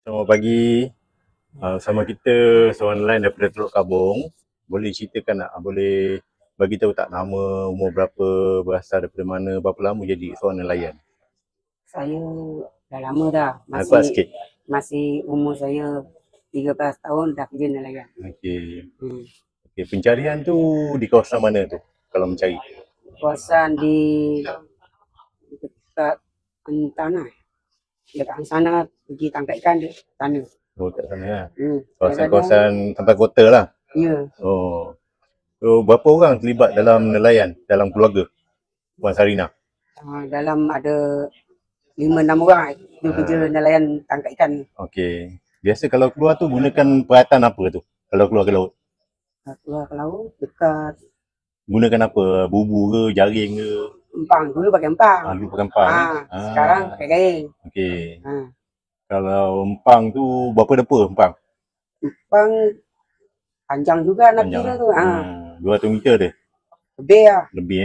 Selamat pagi. Sama kita seorang nelayan daripada Teluk Kabung. Boleh ceritakan tak? Boleh bagi tahu tak nama, umur berapa, berasal daripada mana, berapa lama jadi seorang nelayan? Saya dah lama dah. Kuat sikit. Masih umur saya 13 tahun dah kerja nelayan. Okey. Okey, pencarian tu di kawasan mana tu kalau mencari? Kawasan di dekat tanah. Dekat sana pergi tangkap ikan di sana. Oh, kat sana lah. Kadang-kadang, Kawasan tempat kota lah. ya, Oh. So, berapa orang terlibat dalam nelayan, dalam keluarga Puan Sarina? dalam ada 5-6 orang dia kerja nelayan tangkap ikan. Okey. Biasa kalau keluar tu gunakan peralatan apa tu? Kalau keluar ke laut? Keluar ke laut dekat Gunakan apa? Bubu ke, jaring ke? empang. Dulu pakai empang. Dulu pakai empang. Sekarang pakai gaing. Okey. Kalau empang tu berapa depa empang? Empang panjang juga nak kira tu. 200 meter dia? Lebih lah. Lebih